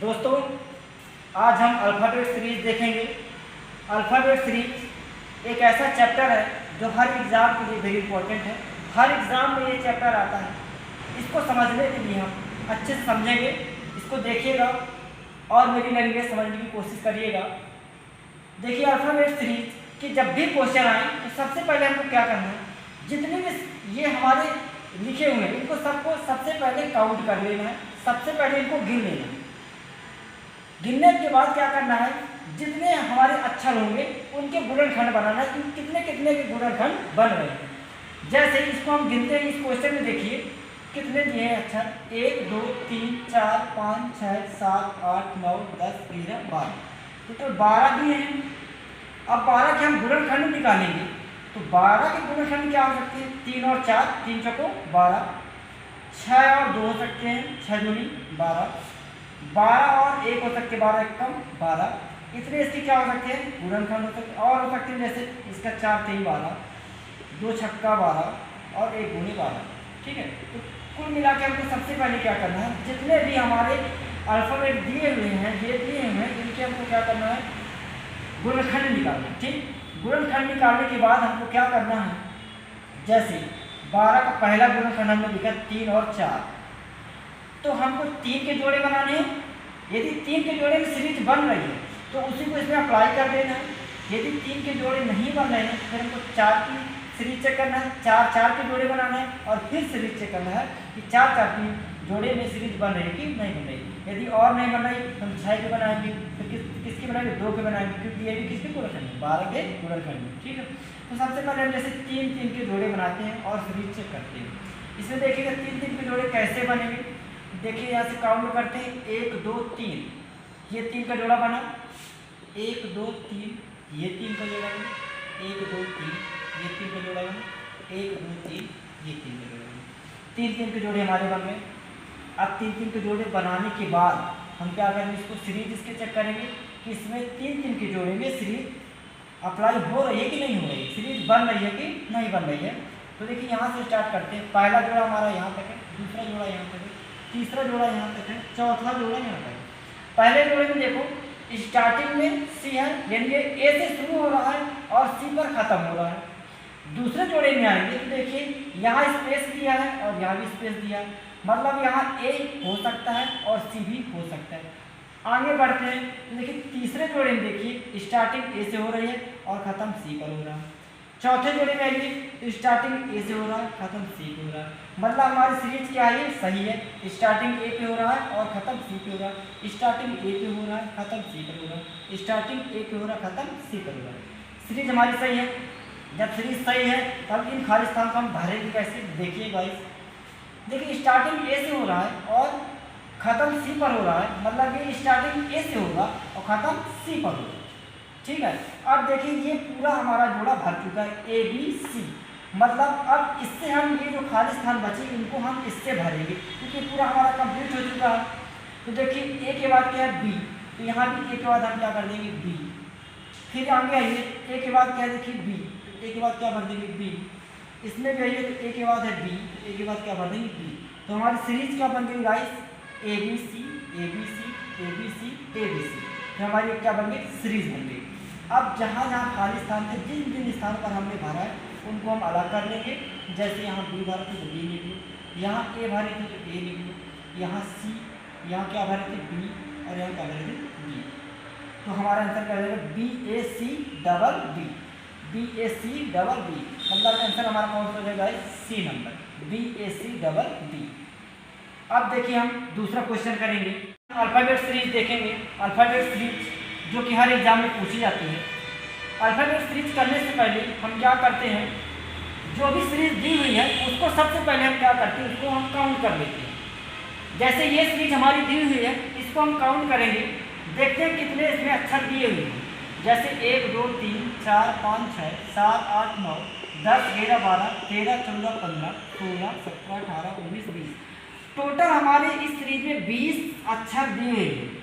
दोस्तों, आज हम अल्फ़ाबेट सीरीज देखेंगे। अल्फ़ाबेट सीरीज एक ऐसा चैप्टर है जो हर एग्ज़ाम के लिए वेरी इंपॉर्टेंट है। हर एग्ज़ाम में ये चैप्टर आता है। इसको समझने के लिए हम अच्छे से समझेंगे, इसको देखिएगा और मेरी लैंग्वेज समझने की कोशिश करिएगा। देखिए, अल्फ़ाबेट सीरीज कि जब भी क्वेश्चन आए तो सबसे पहले हमको क्या करना है, जितने भी ये हमारे लिखे हुए हैं इनको सबको सबसे पहले काउंट कर लेना है। सबसे पहले इनको गिन लेना है। गिनने के बाद क्या करना है, जितने हमारे अक्षर होंगे उनके गुणनखंड बनाना है कि कितने कितने के गुणनखंड बन रहे हैं। जैसे इसको हम गिनते हैं, इस क्वेश्चन में देखिए कितने दिए हैं अक्षर, 1 2 3 4 5 6 7 8 9 10 11 12, तो 12 दिए हैं। अब 12 के हम गुणनखंड निकालेंगे तो 12 के गुणनखंड क्या हो सकते हैं, 3 और 4, 3 चौको 12, 6 और 2 हो सकते हैं, 6 दूनी 12, 12 और 1 हो सकते हैं, 12 एक कम 12। इतने इसके क्या हो सकते हैं, गुणनखंड हो सकते हैं। और हो सकते हैं जैसे इसका 4 3 12, 2 छक्का 12 और 1 दूनी 12। ठीक है, तो कुल मिला के हमको सबसे पहले क्या करना है, जितने भी हमारे अल्फ़ाबेट दिए हुए हैं, ये दिए हुए हैं, इनके हमको क्या करना है, गुणनखंड निकालना है। ठीक, गुणनखंड निकालने के बाद हमको क्या करना है, जैसे 12 का पहला गुणनखंड हमने लिखा 3 और 4, तो हमको 3 के जोड़े बनाने हैं। यदि 3 के जोड़े में सीरीज बन रही है तो उसी को इसमें अप्लाई कर देना है। यदि 3 के जोड़े नहीं बन रहे हैं फिर हमको 4 की सीरीज चेक करना है, 4 के जोड़े बनाना है और फिर सीरीज चेक करना है कि 4 की जोड़े में सीरीज बन रही है कि नहीं बन रही। यदि और नहीं बन रही तो हम 6 के बनाएंगे, फिर किसके बनाएंगे, 2 के बनाएंगे, क्योंकि ये भी किसके गुणनखंड है, 12 के गुणनखंड में। ठीक है, तो सबसे पहले हम जैसे 3 के जोड़े बनाते हैं और सीरीज चेक करते हैं। इसमें देखिएगा 3 के जोड़े कैसे बनेंगे। देखिए यहाँ से काउंट करते हैं, 1 2 3, ये 3 का जोड़ा बना, 1 2 3, ये 3 का जोड़ा बना, 1 2 3, ये 3 का जोड़ा बना, 1 2 3, ये 3 का जोड़ा बना। 3 के जोड़े हमारे बन गए। अब 3 के जोड़े बनाने के बाद हम क्या करेंगे, इसको सीरीज इसके चेक करेंगे कि इसमें 3 के जोड़े में सीरीज अप्लाई हो रही है कि नहीं हो रही है, सीरीज बन रही है कि नहीं बन रही है। तो देखिए यहाँ से स्टार्ट करते हैं। पहला जोड़ा हमारा यहाँ तक है, दूसरा जोड़ा यहाँ तक है, तीसरा जोड़ा यहाँ तक है, चौथा जोड़ा यहाँ तक है। पहले जोड़े में देखो स्टार्टिंग में सी है, यानी ये ए से शुरू हो रहा है और सी पर खत्म हो रहा है। दूसरे जोड़े में आएंगे तो देखिए यहाँ स्पेस दिया है और यहाँ भी स्पेस दिया है, मतलब यहाँ ए हो सकता है और सी भी हो सकता है। आगे बढ़ते हैं तो देखिए तीसरे जोड़े में देखिए स्टार्टिंग ए से हो रही है और ख़त्म सी पर हो रहा है। चौथे जोड़े में आएंगे तो स्टार्टिंग ए से हो रहा है, खत्म सी पे हो रहा है, मतलब हमारी सीरीज क्या है, सही है। स्टार्टिंग ए पे हो रहा है और खत्म सी पे हो रहा है, स्टार्टिंग ए पे हो रहा है, खत्म सी पे हो रहा है, स्टार्टिंग ए पे हो रहा है, खत्म सी पे हो रहा है। सीरीज हमारी सही है। जब सीरीज सही है तब इन खाली स्थान को हम भरेंगे कैसे, देखिए गाइस। देखिए स्टार्टिंग ए से हो रहा है और खत्म सी पर हो रहा है, मतलब ये स्टार्टिंग ए से होगा और खत्म सी पर होगा। ठीक है, अब देखिए ये पूरा हमारा जोड़ा भर चुका है, ए बी सी, मतलब अब इससे हम ये जो खाली स्थान बचे इनको हम इससे भरेंगे क्योंकि पूरा हमारा कंप्लीट हो चुका है। तो देखिए ए के बाद क्या है, बी, तो यहाँ भी ए के बाद हम क्या कर देंगे, बी। फिर आगे आइए, ए के बाद क्या है, देखिए बी, तो ए के बाद क्या भर देंगे, बी। इसमें भी आइए तो ए के बाद है बी, तो ए के बाद क्या भर देंगे, बी। तो हमारी सीरीज क्या बन गई guys, A B C A B C A B C A B C, तो हमारी क्या बन गई, सीरीज बन गई। अब जहाँ जहाँ खाली स्थान थे, जिन जिन स्थान पर हमने भरा है उनको हम अलग कर लेंगे। जैसे यहाँ बी भरे थे तो बी लिख लो, यहाँ ए भरे थे तो ए लिख लो, यहाँ सी, यहाँ क्या भरे थे, बी, और यहाँ क्या भरे थे, बी। तो हमारा आंसर क्या रहेगा, बी ए सी डबल बी, बी ए सी डबल बी, मतलब आंसर हमारा कौन सा हो जाएगा, सी नंबर, बी ए सी डबल बी। अब देखिए हम दूसरा क्वेश्चन करेंगे, अल्फ़ाबेट सीरीज देखेंगे। अल्फ़ाबेट सीरीज जो कि हर एग्जाम में पूछी जाती है। अल्फ़ाबेट सीरीज करने से पहले हम क्या करते हैं, जो भी सीरीज दी हुई है उसको सबसे पहले हम क्या करते हैं, उसको हम काउंट कर लेते हैं। जैसे ये सीरीज हमारी दी हुई है, इसको हम काउंट करेंगे, देखते हैं कितने इसमें अक्षर दिए हुए हैं। जैसे 1 2 3 4 5 6 7 8 9 10 11 12 13 14 15 16 17 18 19 20, टोटल हमारे इस सीरीज में 20 अक्षर दिए हुए हैं।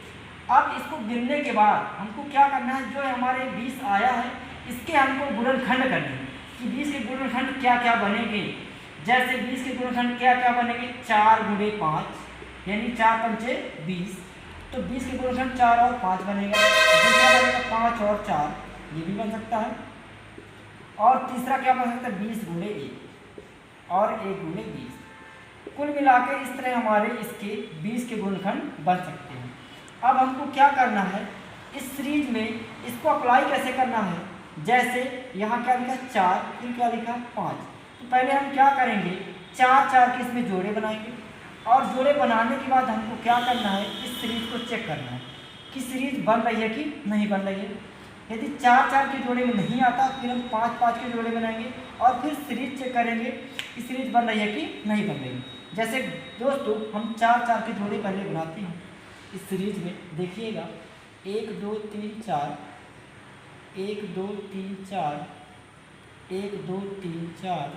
अब इसको गिनने के बाद हमको क्या करना है, जो हमारे 20 आया है इसके हमको गुणनखंड करना है कि 20 के गुणनखंड क्या क्या बनेंगे। जैसे 20 के गुणनखंड क्या क्या बनेंगे, 4 × 5 यानी 4 × 5 = 20। तो 20 के गुणनखंड 4 और 5 बनेगा। दूसरा बनेगा 5 और 4, ये भी बन सकता है। और तीसरा क्या बन सकता है 20 गुणे 1 और 1 गुणे 20। कुल मिलाकर इस तरह हमारे इसके 20 के गुणनखंड बन सकते हैं। अब हमको क्या करना है इस सीरीज में, इसको अप्लाई कैसे करना है। जैसे यहाँ क्या लिखा 4, फिर क्या लिखा 5। तो पहले हम क्या करेंगे 4 के इसमें जोड़े बनाएंगे और जोड़े बनाने के बाद हमको क्या करना है इस सीरीज को चेक करना है कि सीरीज बन रही है कि नहीं बन रही है। यदि 4 के जोड़े में नहीं आता फिर हम 5 के जोड़े बनाएंगे और फिर सीरीज चेक करेंगे कि सीरीज बन रही है कि नहीं बन रही है। जैसे दोस्तों हम 4 के जोड़े पहले बनाते हैं इस सीरीज में, देखिएगा 1 2 3 4, 1 2 3 4, 1 2 3 4,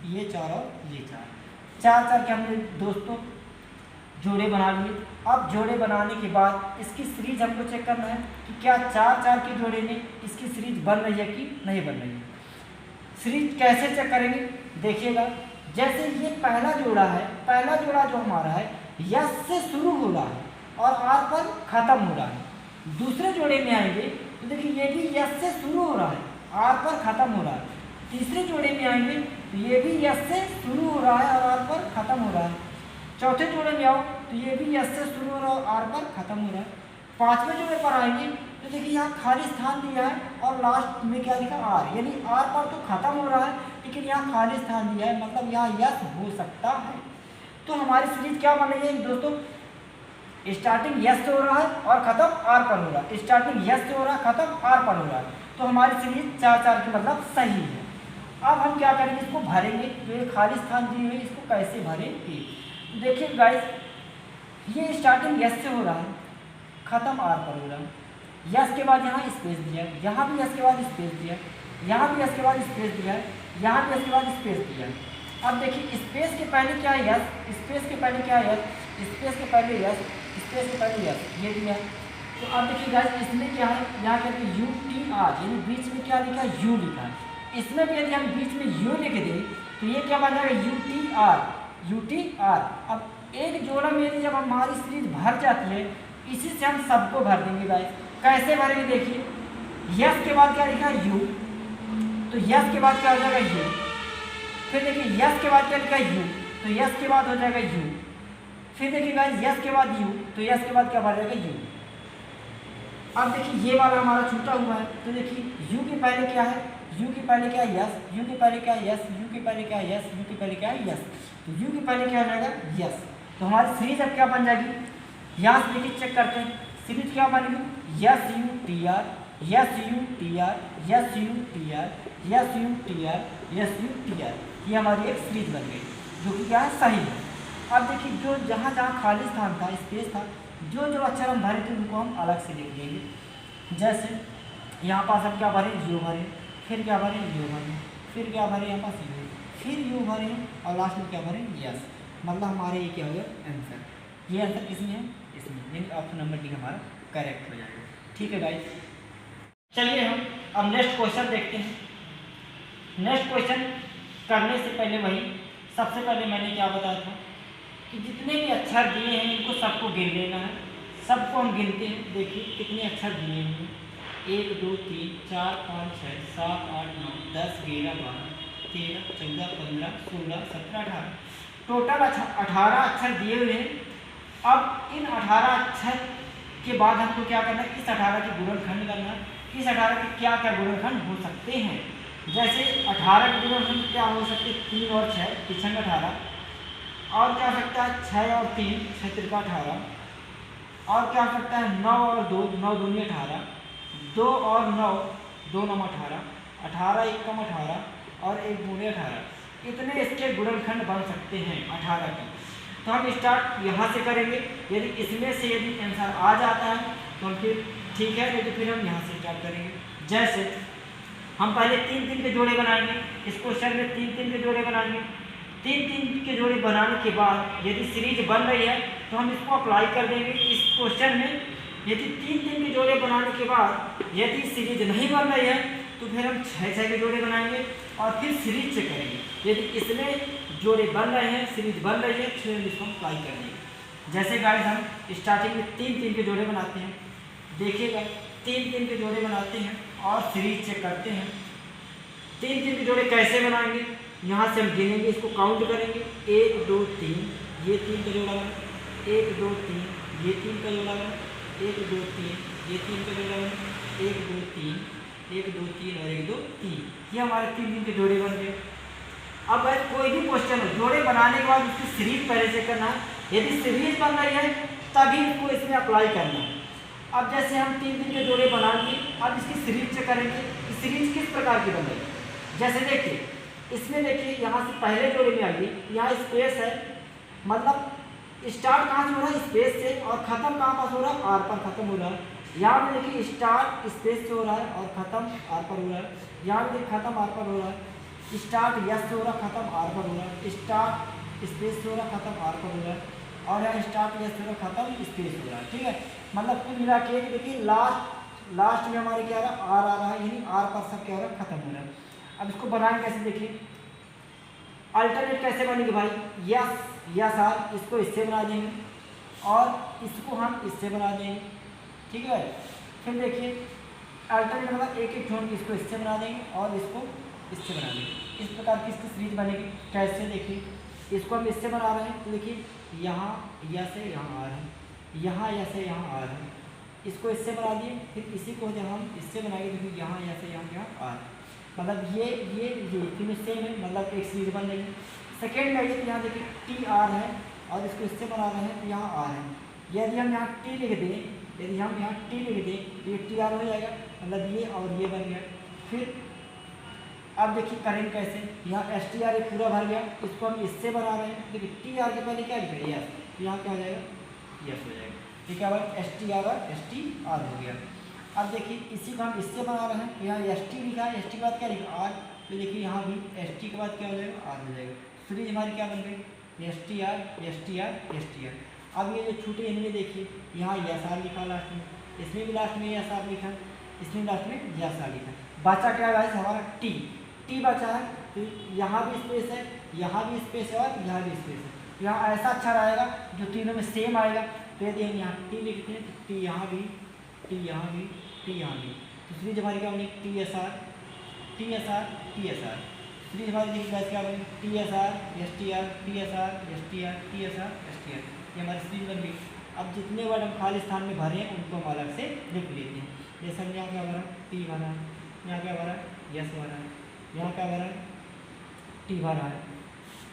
ये 4 और ये 4 के हमने दोस्तों जोड़े बना लिए। अब जोड़े बनाने के बाद इसकी सीरीज हमको चेक करना है कि क्या 4 के जोड़े में इसकी सीरीज बन रही है कि नहीं बन रही है। सीरीज कैसे चेक करेंगे देखिएगा, जैसे ये पहला जोड़ा है, पहला जोड़ा जो हमारा है यस से शुरू हो रहा है और आर पर ख़त्म हो रहा है। दूसरे जोड़े में आएंगे तो देखिए ये भी यस से शुरू हो रहा है, आर पर ख़त्म हो रहा है। तीसरे जोड़े में आएंगे तो ये भी यस से शुरू हो रहा है और आर पर ख़त्म हो रहा है। चौथे जोड़े में आओ तो ये भी यस से शुरू हो रहा है और आर पर ख़त्म हो रहा है। पांचवें जोड़े पर आएंगे तो देखिए यहाँ खाली स्थान दिया है और लास्ट में क्या लिखा आर, यानी आर पर तो ख़त्म हो रहा है लेकिन यहाँ खाली स्थान दिया है, मतलब यहाँ यस हो सकता है। तो हमारी सीरीज क्या बन रही है दोस्तों, स्टार्टिंग यस से हो रहा है और ख़त्म आर पर हो रहा है, स्टार्टिंग यस से हो रहा है ख़त्म आर पर हो रहा है। तो हमारी सीरीज 4 की मतलब सही है। अब हम क्या करेंगे इसको भरेंगे, जो ये खाली स्थान दिए हुए इसको कैसे भरेंगे। देखिए गाइस, ये स्टार्टिंग यस से हो रहा है, ख़त्म आर पर हो रहा है। यस के बाद यहाँ स्पेस दिया है, यहाँ भी यस के बाद स्पेस दिया है, यहाँ भी यस के बाद स्पेस दिया है, यहाँ भी यस के बाद स्पेस दिया है। अब देखिए स्पेस के पहले क्या है यस, स्पेस के पहले क्या है यस, स्पेस के पहले यस, स्पेस के पहले यस, ये दिया है। तो अब देखिए गाइस इसमें क्या है, यहाँ क्या है यू टी आर, यानी बीच में क्या लिखा है यू लिखा है। इसमें भी यदि हम बीच में यू लिख दें तो ये क्या बन जाएगा U T R, U T R. अब एक जोड़ा में यदि जब हमारी सीरीज भर जाती है इसी से हम सबको भर देंगे गाइस। कैसे भरेंगे देखिए, यस के बाद क्या लिखा है यू, तो यस के बाद क्या हो जाएगा यू। फिर देखिए यस के बाद क्या लिखा है यू, तो यस के बाद हो जाएगा यू। फिर देखिए गाइस यस के बाद यू, तो यस के बाद क्या भर जाएगा यू। अब देखिए ये वाला हमारा छूटा हुआ है, तो देखिए यू के पहले क्या है, यू के पहले क्या है यस, यू के पहले क्या है यस, यू के पहले क्या है यस, यू के पहले क्या है यस, तो यू के पहले क्या हो जाएगा यस। तो हमारी सीरीज अब क्या बन जाएगी, यहाँ से देखिए चेक करते हैं सीरीज क्या बनेगी, yes U T R, yes U T R, yes U T R, yes U T R, yes U T R. ये हमारी एक सीरीज बन गई जो कि क्या है सही है। अब देखिए जो जहाँ जहाँ खाली स्थान था, स्पेस था, जो जो अक्षर हम भरे थे उनको हम अलग से लिख देंगे। जैसे यहाँ पास हम क्या भरे यू भरे, फिर क्या भरे यू भरे, फिर क्या भरे यहाँ पास यू, फिर यू भरे और लास्ट में क्या भरे यस। मतलब हमारे ये क्या हो गया आंसर। ये आंसर किसमें है, इसमें, यानी ऑप्शन नंबर डी हमारा करेक्ट हो जाएगा। ठीक है गाइस, चलिए हम अब नेक्स्ट क्वेश्चन देखते हैं। नेक्स्ट क्वेश्चन करने से पहले वही सबसे पहले मैंने क्या बताया था कि जितने भी अक्षर दिए हैं इनको सबको गिन लेना है। सबको हम गिनते हैं, देखिए कितने अक्षर दिए हैं, 1 2 3 4 5 6 7 8 9 10 11 12 13 14 15 16 17 18, टोटल 18 अक्षर दिए हुए हैं। अब इन 18 अक्षर के बाद हमको क्या करना है, इस 18 के गुणनखंड करना है। इस 18 के क्या क्या गुणनखंड हो सकते हैं। जैसे 18 के गुणनखंड क्या हो सकते हैं, 3 और 6 पिछंग 18, और क्या हो सकता है 6 और 3 6 त्रिका 18, और क्या हो सकता है 9 और 2 9 दूनी 18, 2 और 9 2 9 18, 18 1 कम 18 और 1 दूनी 18। इतने इसके गुणनखंड बन सकते हैं 18 के। तो हम स्टार्ट यहाँ से करेंगे। यदि इसमें से यदि आंसर आ जाता है तो हम फिर ठीक है, नहीं तो फिर हम यहाँ से स्टार्ट करेंगे। जैसे हम पहले 3 के जोड़े बनाएंगे, इस क्वेश्चन में 3 के जोड़े बनाएंगे। 3 के जोड़े बनाने के बाद यदि सीरीज बन रही है तो हम इसको अप्लाई कर देंगे इस क्वेश्चन में। यदि 3 के जोड़े बनाने के बाद यदि सीरीज नहीं बन रही है तो फिर हम 6 के जोड़े बनाएंगे और फिर सीरीज से करेंगे। यदि इसमें जोड़े बन रहे हैं, सीरीज बन रही है, फिर इसको अप्लाई कर देंगे। जैसे गाइस हम स्टार्टिंग में 3 के जोड़े बनाते हैं, देखिएगा 3 के जोड़े बनाते हैं और सीरीज चेक करते हैं। 3 के जोड़े कैसे बनाएंगे, यहाँ से हम गिनेंगे, इसको काउंट करेंगे, 1 2 3, ये 3 का जोड़ा बना, 1 2 3, ये 3 का जोड़ा बना, 1 2 3, ये 3 का जोड़ा बना, 1 2 3, 1 2 3 और 1 2 3, ये हमारे 3 के जोड़े बन गए। अब अगर कोई भी क्वेश्चन हो, जोड़े बनाने के बाद उसकी सीरीज पहले से करना है, यदि सीरीज बन रही है तभी इसको इसमें अप्लाई करना है। अब जैसे हम 3 के जोड़े बनाएंगे, अब इसकी सीरीज चेक करेंगे कि सीरीज किस प्रकार की बन रही है। जैसे देखिए इसमें, देखिए यहाँ से पहले जोड़े में आइए, यहाँ स्पेस है, मतलब स्टार्ट कहाँ से हो रहा है, स्पेस से, और ख़त्म कहाँ पास हो रहा है, आर पर ख़त्म हो रहा है। यहाँ पे देखिए स्टार्ट स्पेस से हो रहा है और ख़त्म आर पर हो रहा है। यहाँ पे देखिए ख़त्म आर पर हो रहा है, स्टार्ट यस से हो रहा, ख़त्म आर पर हो रहा है, स्टार्ट स्पेस से हो रहा, ख़त्म आर पर हो रहा है, और यहाँ स्टार्ट यस से हो रहा, ख़त्म स्पेस हो रहा है। ठीक है, मतलब कुल मिला के देखिए लास्ट में हमारे क्या आ रहा है, आर आ रहा है, यानी आर पर सब क्या हो रहा है, ख़त्म हो रहा है। अब इसको बनाएंगे कैसे, देखिए अल्टरनेट कैसे बनेगी भाई, यस आर, इसको इससे बना देंगे और इसको हम इससे बना देंगे। ठीक है, फिर देखिए अल्टरनेट मतलब एक छोड़ के इसको इससे बना देंगे और इसको इससे बना देंगे। इस प्रकार की इसकी सीरीज बनेगी। कैसे, देखिए इसको हम इससे बना रहे हैं, तो देखिए यहाँ या से यहाँ आ रहे हैं, यहाँ या से यहाँ आ रहे हैं, इसको इससे बना दिए, फिर इसी को जब हम इससे बनाएंगे, देखिए यहाँ या से यहाँ आ रहे हैं, मतलब ये तीनों सेम है, मतलब एक सीरीज बन रही है। सेकेंड में आइए तो यहाँ देखिए टी आर है और इसको इससे बना रहे हैं, तो यहाँ आर है। यदि हम यहाँ टी लिख दें, यदि हम यहाँ टी लिख दें तो ये टी आर हो जाएगा, मतलब ये और ये बन गया। फिर अब देखिए करेंगे कैसे, यहाँ एस टी आर एक पूरा भर गया, इसको हम इससे बना रहे हैं, देखिए टी आर के पहले क्या लिख रहे हैं, यस, तो यहाँ क्या हो जाएगा, यस हो जाएगा। ठीक है भाई, एस टी आर और एस टी आर हो गया। अब देखिए इसी को हम इससे बना रहे हैं, तो यहाँ एस टी लिखा है, एस टी के बाद क्या लिखा, आर, तो देखिए यहाँ भी एस टी के बाद क्या हो जाएगा, आर हो जाएगा। सीरीज हमारी क्या बन गई, S T R S T R S T R. अब ये जो छूटे इनमें देखिए यहाँ एस आर लिखा लास्ट में, इसमें भी लास्ट में एस आर लिखा, इसमें लास्ट में एस आर लिखा। बचा क्या है हमारा, टी बचा है, तो यहाँ भी स्पेस है, यहाँ भी स्पेस है और यहाँ भी स्पेस है। यहाँ ऐसा अच्छा रहेगा जो तीनों में सेम आएगा। तो यदि हम यहाँ टी लिखते हैं तो टी यहाँ भी, टी यहाँ भी, टी यहाँ भी, तो सीरीज हमारी क्या बनी, T S R T S R T S R. Series हमारी देखिए क्या बनी, T S R S T R T S R S T R T S R S T R, ये हमारी सीरीज बन गई। अब जितने वर्ड हम खाली स्थान में भरे हैं उनको हम अलग से लिख लेते हैं। जैसे हम यहाँ क्या भरा, टी भरा, यहाँ क्या भरा, यस भरा, यहाँ क्या भरा है, टी भरा है,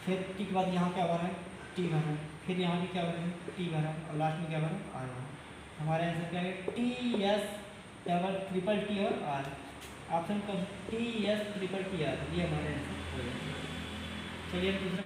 फिर टी के बाद यहाँ क्या भरा है, टी भरा है, फिर यहाँ भी क्या भरा है, टी भरा, और लास्ट में क्या भरा, आर भरा। हमारा आंसर क्या है, टी एस ट्रिपल टी और आर। ऑप्शन कब, T S triple T R, ये हमारे आंसर हो जाएगा। चलिए दूसरा